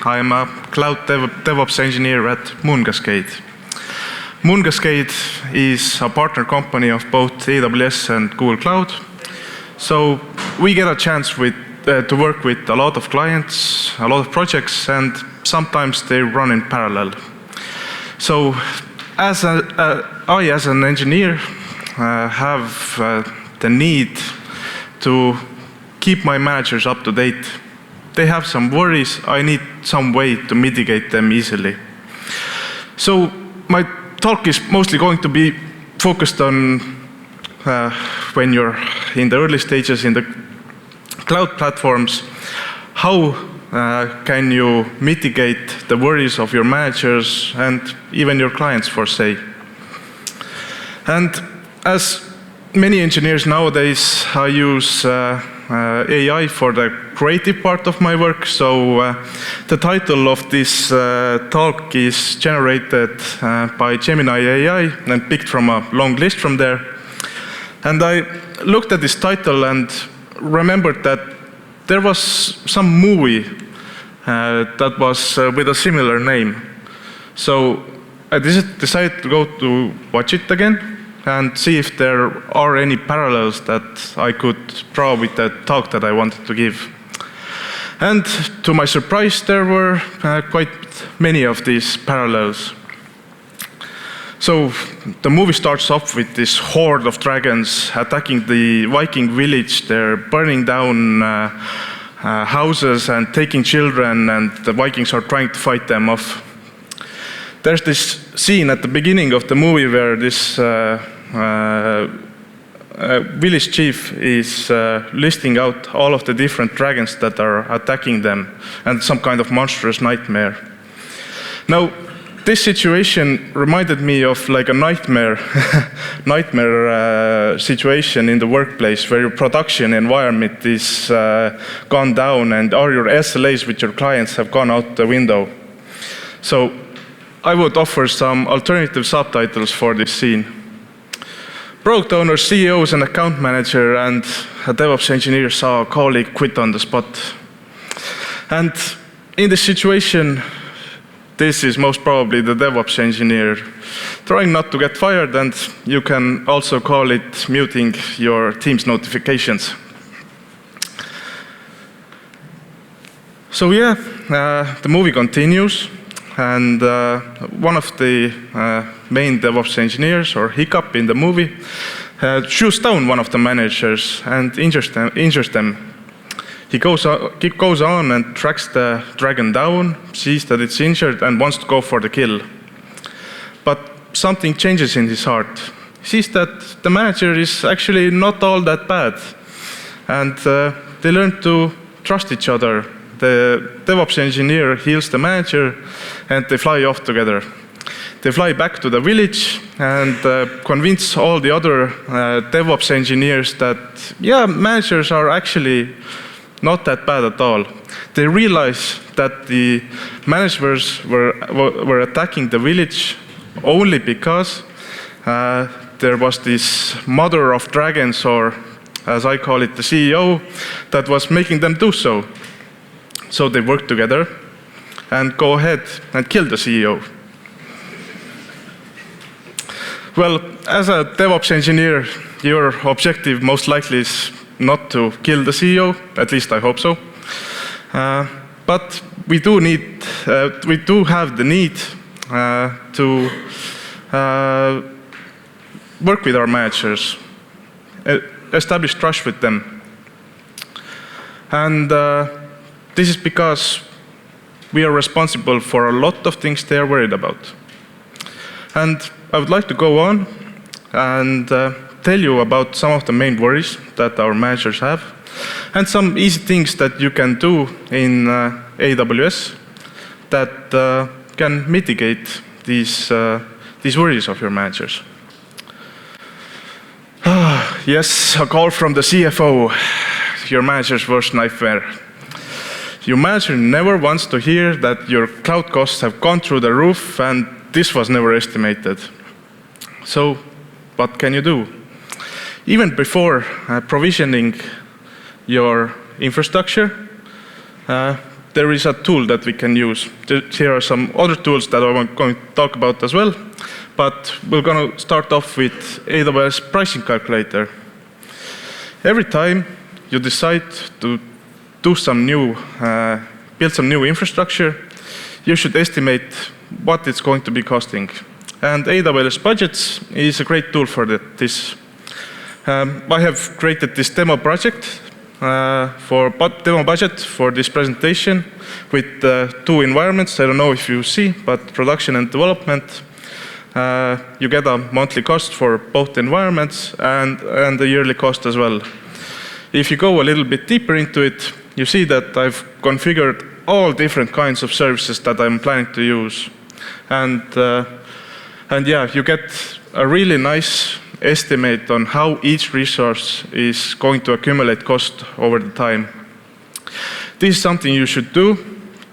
I'm a cloud DevOps engineer at Cascade. Cascade is a partner company of both AWS and Google Cloud. So we get a chance to work with a lot of clients, a lot of projects, and sometimes they run in parallel. So as an engineer, have the need to keep my managers up to date. They have some worries. I need some way to mitigate them easily. So my talk is mostly going to be focused on when you're in the early stages in the cloud platforms, how can you mitigate the worries of your managers and even your clients, for say. And as many engineers nowadays, I use AI for the creative part of my work. So the title of this talk is generated by Gemini AI and picked from a long list from there. And I looked at this title and remembered that there was some movie that was with a similar name. So I decided to go to watch it again and see if there are any parallels that I could draw with the talk that I wanted to give. And to my surprise, there were quite many of these parallels. So the movie starts off with this horde of dragons attacking the Viking village. They're burning down houses and taking children, and the Vikings are trying to fight them off. There's this scene at the beginning of the movie where this village chief is listing out all of the different dragons that are attacking them, and some kind of monstrous nightmare. Now, this situation reminded me of like a nightmare situation in the workplace where your production environment is gone down and all your SLAs with your clients have gone out the window. So I would offer some alternative subtitles for this scene. Product owners, CEOs, and account manager and a DevOps engineer saw a colleague quit on the spot. And in this situation, this is most probably the DevOps engineer trying not to get fired, and you can also call it muting your team's notifications. So yeah, the movie continues, and one of the main DevOps engineers, or Kukk in the movie, shoots down one of the managers and injures them. He goes on and tracks the dragon down, sees that it's injured, and wants to go for the kill. But something changes in his heart. He sees that the manager is actually not all that bad. And they learn to trust each other. The DevOps engineer heals the manager, and they fly off together. They fly back to the village and convince all the other DevOps engineers that, yeah, managers are actually not that bad at all. They realize that the managers were attacking the village only because there was this mother of dragons, or as I call it, the CEO, that was making them do so. So they work together and go ahead and kill the CEO. Well, as a DevOps engineer, your objective most likely is not to kill the CEO, at least I hope so. But we do have the need to work with our managers, establish trust with them. And this is because we are responsible for a lot of things they are worried about. And I would like to go on and tell you about some of the main worries that our managers have, and some easy things that you can do in AWS that can mitigate these worries of your managers. Yes, a call from the CFO, your manager's worst nightmare. Your manager never wants to hear that your cloud costs have gone through the roof and this was never estimated. So what can you do? Even before provisioning your infrastructure, there is a tool that we can use. Here are some other tools that I'm going to talk about as well, but we're going to start off with AWS pricing calculator. Every time you decide to do some new, build some new infrastructure, you should estimate what it's going to be costing. And AWS Budgets is a great tool for this. I have created this demo project demo budget for this presentation with 2 environments. I don't know if you see, but production and development. You get a monthly cost for both environments and a yearly cost as well. If you go a little bit deeper into it, you see that I've configured all different kinds of services that I'm planning to use. And yeah, you get a really nice estimate on how each resource is going to accumulate cost over the time. This is something you should do.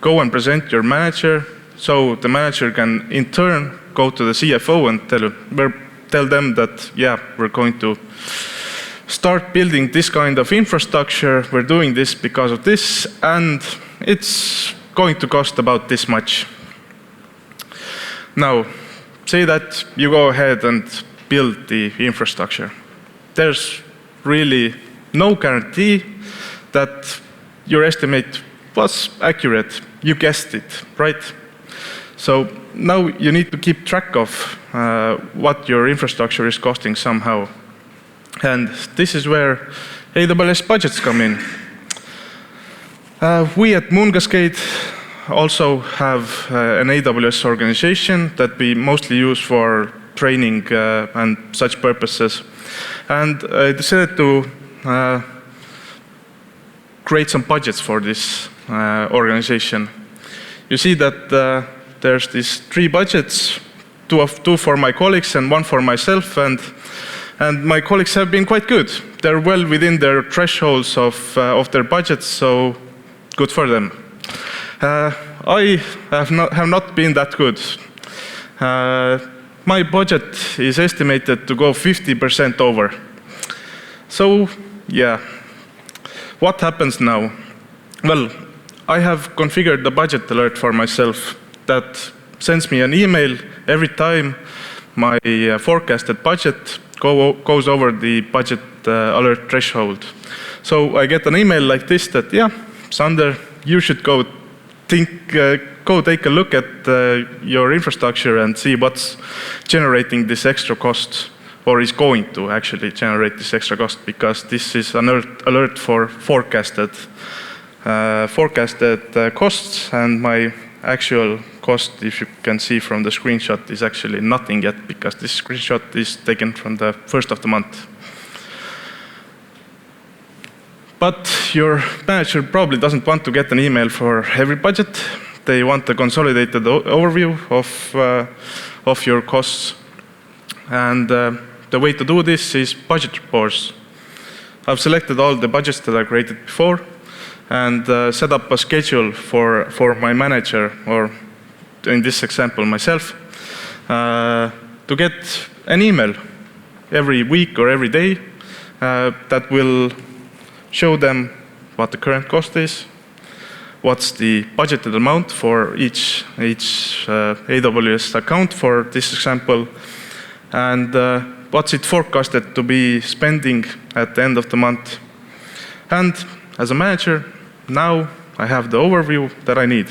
Go and present your manager, so the manager can in turn go to the CFO and tell them that, yeah, we're going to start building this kind of infrastructure. We're doing this because of this, and it's going to cost about this much. Now, say that you go ahead and build the infrastructure. There's really no guarantee that your estimate was accurate. You guessed it, right? So now you need to keep track of what your infrastructure is costing somehow. And this is where AWS budgets come in. We at Moongascade also have an AWS organization that we mostly use for training and such purposes. And I decided to create some budgets for this organization. You see that there's these 3 budgets, two for my colleagues and 1 for myself, and my colleagues have been quite good. They're well within their thresholds of their budgets, so good for them. I have not been that good. My budget is estimated to go 50% over. So, yeah. What happens now? Well, I have configured the budget alert for myself that sends me an email every time my forecasted budget goes over the budget alert threshold. So I get an email like this that, yeah, Sander, you should go take a look at your infrastructure and see what's generating this extra cost, or is going to actually generate this extra cost, because this is an alert for forecasted costs, and my actual cost, if you can see from the screenshot, is actually nothing yet, because this screenshot is taken from the 1st of the month. But your manager probably doesn't want to get an email for every budget. They want a consolidated overview of your costs. And the way to do this is budget reports. I've selected all the budgets that I created before and set up a schedule for my manager, or in this example, myself, to get an email every week or every day that will show them what the current cost is, what's the budgeted amount for each AWS account for this example, and what's it forecasted to be spending at the end of the month. And as a manager, now I have the overview that I need.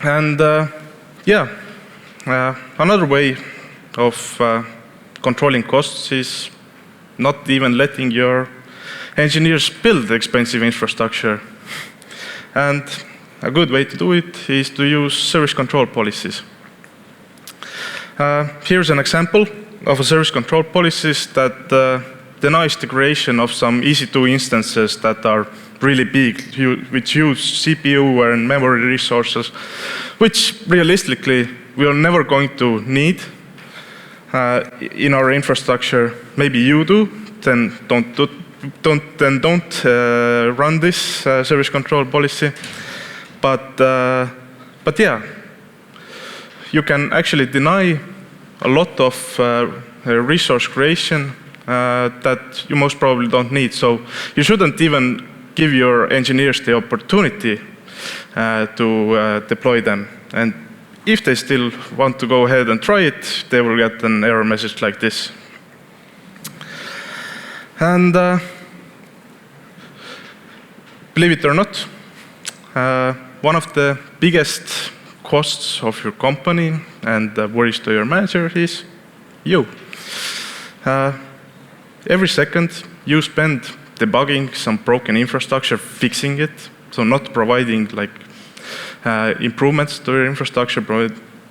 And yeah, another way of controlling costs is not even letting your engineers build expensive infrastructure. And a good way to do it is to use service control policies. Here's an example of a service control policies that denies the creation of some EC2 instances that are really big, which use CPU and memory resources, which realistically we are never going to need in our infrastructure. Maybe you do, then don't run this service control policy. But yeah, you can actually deny a lot of resource creation that you most probably don't need. So you shouldn't even give your engineers the opportunity to deploy them. And if they still want to go ahead and try it, they will get an error message like this. And believe it or not, one of the biggest costs of your company and worries to your manager is you. Every second you spend debugging some broken infrastructure, fixing it, so not providing like improvements to your infrastructure,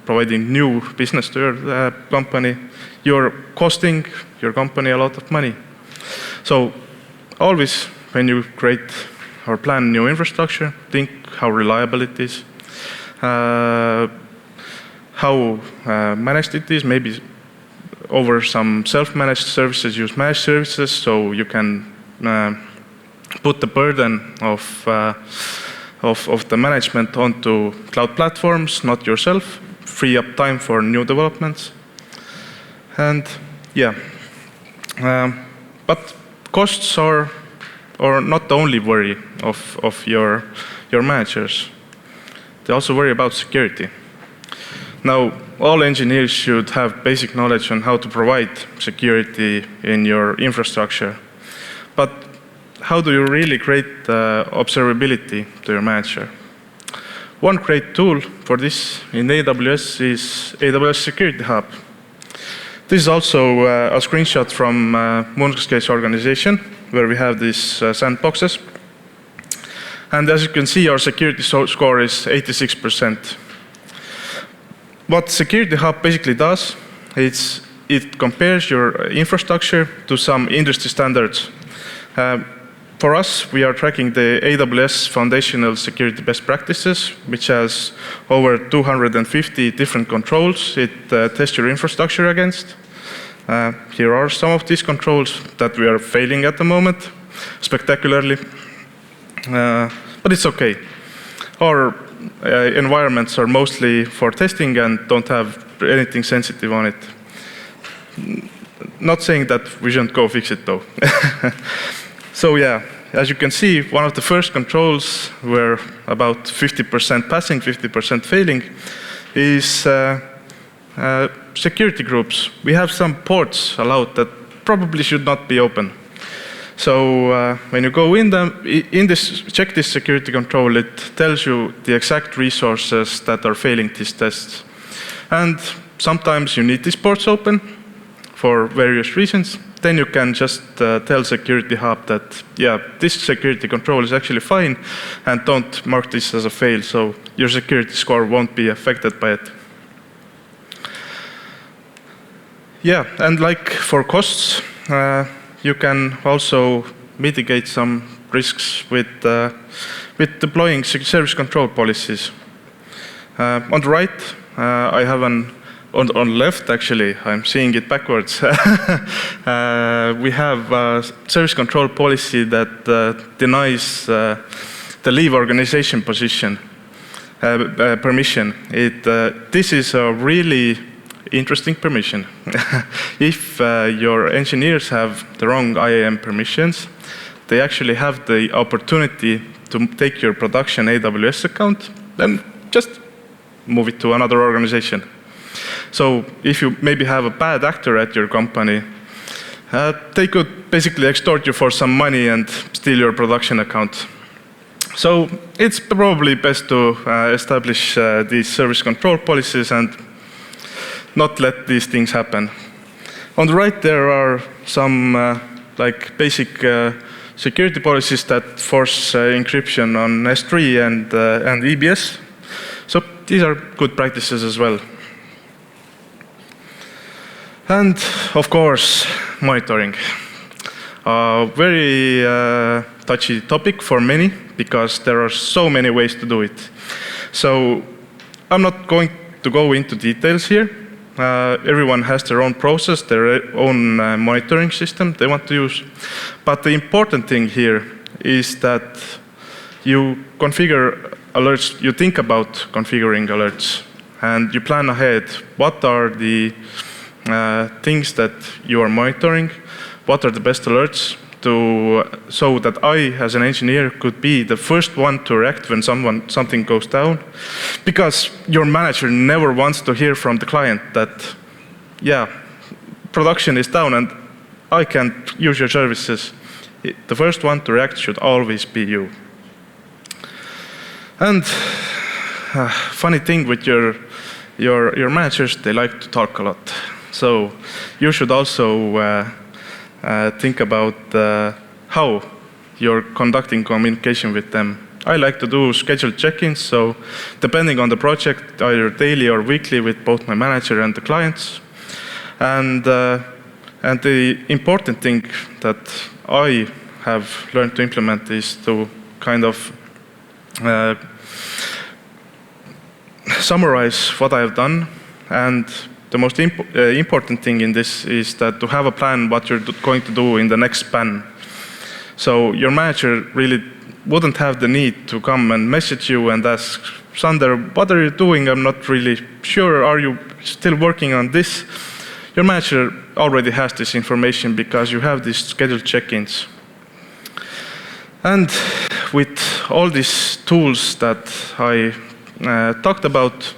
providing new business to your company. You're costing your company a lot of money. So always when you create or plan new infrastructure, think how reliable it is, how managed it is. Maybe over some self-managed services, use managed services, so you can put the burden of the management onto cloud platforms, not yourself. Free up time for new developments. And yeah, but costs are not the only worry of your managers. They also worry about security. Now, all engineers should have basic knowledge on how to provide security in your infrastructure. But how do you really create observability to your manager? One great tool for this in AWS is AWS Security Hub. This is also a screenshot from Moongascade's organization, where we have these sandboxes. And as you can see, our security score is 86%. What Security Hub basically does is it compares your infrastructure to some industry standards. For us, we are tracking the AWS Foundational Security Best Practices, which has over 250 different controls it tests your infrastructure against. Here are some of these controls that we are failing at the moment, spectacularly. But it's okay. Our environments are mostly for testing and don't have anything sensitive on it. Not saying that we shouldn't go fix it though. So yeah, as you can see, one of the first controls where about 50% passing, 50% failing is security groups. We have some ports allowed that probably should not be open. So when you go in this, check this security control, it tells you the exact resources that are failing these tests. And sometimes you need these ports open for various reasons. Then you can just tell Security Hub that, yeah, this security control is actually fine, and don't mark this as a fail, so your security score won't be affected by it. Yeah, and like for costs, you can also mitigate some risks with deploying service control policies. On the right, I have on the left, actually, I'm seeing it backwards. We have a service control policy that denies the leave organization permission. This is a really interesting permission. If your engineers have the wrong IAM permissions, they actually have the opportunity to take your production AWS account, then just move it to another organization. So if you maybe have a bad actor at your company, they could basically extort you for some money and steal your production account. So it's probably best to establish these service control policies and not let these things happen. On the right, there are some like basic security policies that force encryption on S3 and EBS. So these are good practices as well. And of course, monitoring. A very touchy topic for many, because there are so many ways to do it. So I'm not going to go into details here. Everyone has their own process, their own monitoring system they want to use. But the important thing here is that you configure alerts, you think about configuring alerts, and you plan ahead. What are the things that you are monitoring? What are the best alerts so that I, as an engineer, could be the first one to react when something goes down. Because your manager never wants to hear from the client that, yeah, production is down and I can't use your services. The first one to react should always be you. And funny thing with your managers, they like to talk a lot. So you should also think about how you're conducting communication with them. I like to do scheduled check-ins, so depending on the project, either daily or weekly with both my manager and the clients. And the important thing that I have learned to implement is to kind of summarize what I have done. And the most important thing in this is that to have a plan what you're going to do in the next span. So your manager really wouldn't have the need to come and message you and ask, Sander, what are you doing? I'm not really sure. Are you still working on this? Your manager already has this information because you have these scheduled check-ins. And with all these tools that I talked about,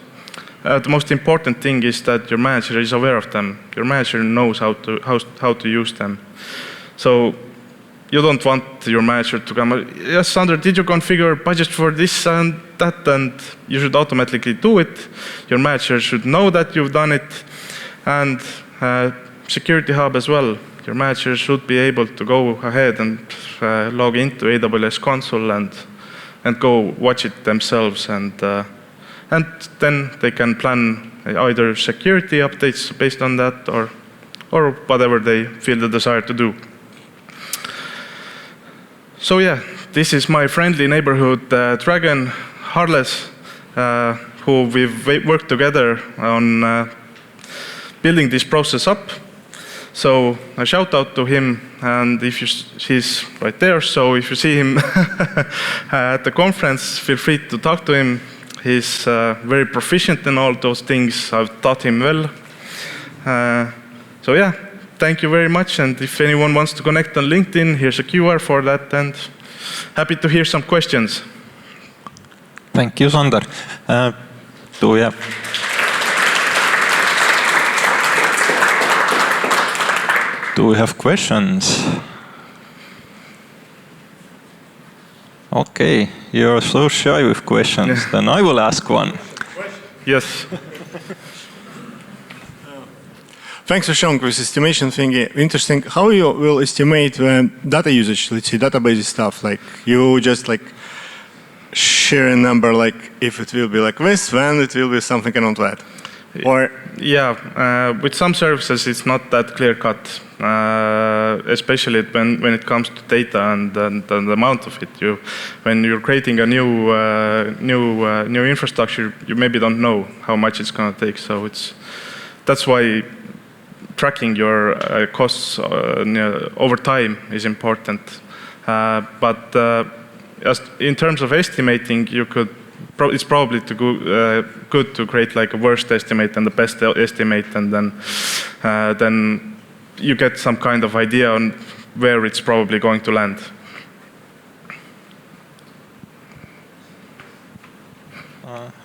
the most important thing is that your manager is aware of them. Your manager knows how to use them. So you don't want your manager to come, yes, Sander, did you configure budget for this and that? And you should automatically do it. Your manager should know that you've done it. And Security Hub as well. Your manager should be able to go ahead and log into AWS console and go watch it themselves. And then they can plan either security updates based on that or whatever they feel the desire to do. So yeah, this is my friendly neighborhood dragon, Harles, who we've worked together on building this process up. So a shout out to him, and he's right there, so if you see him at the conference, feel free to talk to him. He's very proficient in all those things. I've taught him well. So yeah, thank you very much. And if anyone wants to connect on LinkedIn, here's a QR for that. And happy to hear some questions. Thank you, Sander. Do we have questions? Okay, you're so shy with questions, then I will ask one. Yes. Thanks for showing this estimation thing. Interesting. How you will estimate data usage, let's say database stuff, like you just like share a number, like if it will be like this, then it will be something around that. Or yeah, with some services it's not that clear cut, especially when it comes to data and the amount of it. When you're creating a new infrastructure, you maybe don't know how much it's going to take. So that's why tracking your costs over time is important. But as in terms of estimating, it's probably good to create like a worst estimate and the best estimate, and then you get some kind of idea on where it's probably going to land.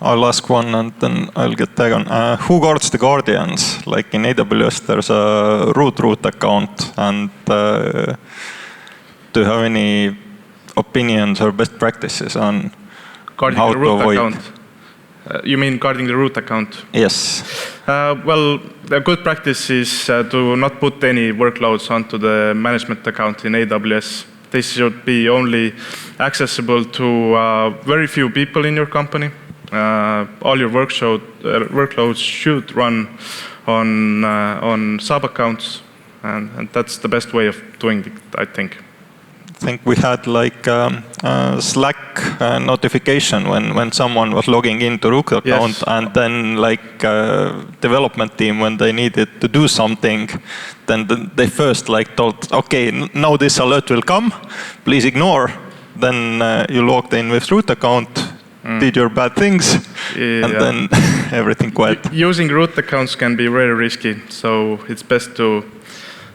I'll ask one and then I'll get tag on. Who guards the guardians? Like in AWS, there's a root account, and do you have any opinions or best practices on guarding how the root to avoid? account? You mean guarding the root account? Yes. Well, the good practice is to not put any workloads onto the management account in AWS. This should be only accessible to very few people in your company. All your workloads should run on sub-accounts, and that's the best way of doing it, I think. I think we had like a Slack notification when someone was logging into root account, yes. And then like development team, when they needed to do something, then they first like told, okay, now this alert will come, please ignore. Then you logged in with root account, did your bad things, and then everything quiet. Using root accounts can be very risky, so it's best to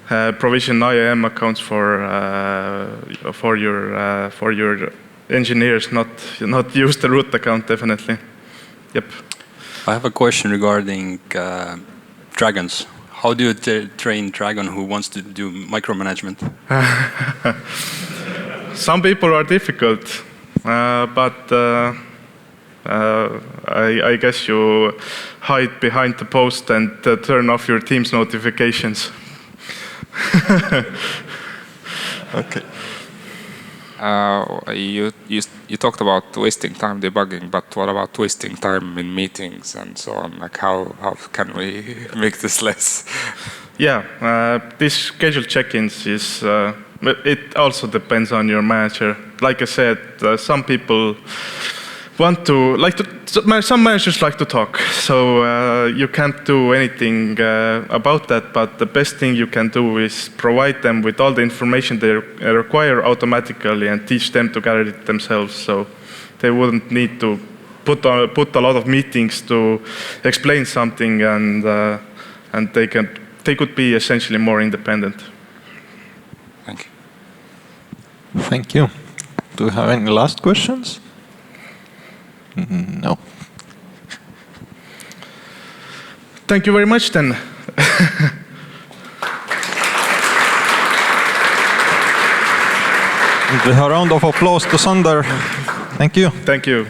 provision IAM accounts for your engineers, not use the root account definitely. Yep. I have a question regarding dragons. How do you train dragon who wants to do micromanagement? Some people are difficult, but I guess you hide behind the post and turn off your Teams notifications. Okay. You talked about wasting time debugging, but what about wasting time in meetings and so on? Like how can we make this less? Yeah, this scheduled check-ins is. It also depends on your manager. Like I said, some people some managers like to talk, so you can't do anything about that, but the best thing you can do is provide them with all the information they require automatically and teach them to gather it themselves, so they wouldn't need to put a lot of meetings to explain something, and they could be essentially more independent. Thank you. Thank you. Do you have any last questions? No. Thank you very much then. With a round of applause to Sander. Thank you. Thank you.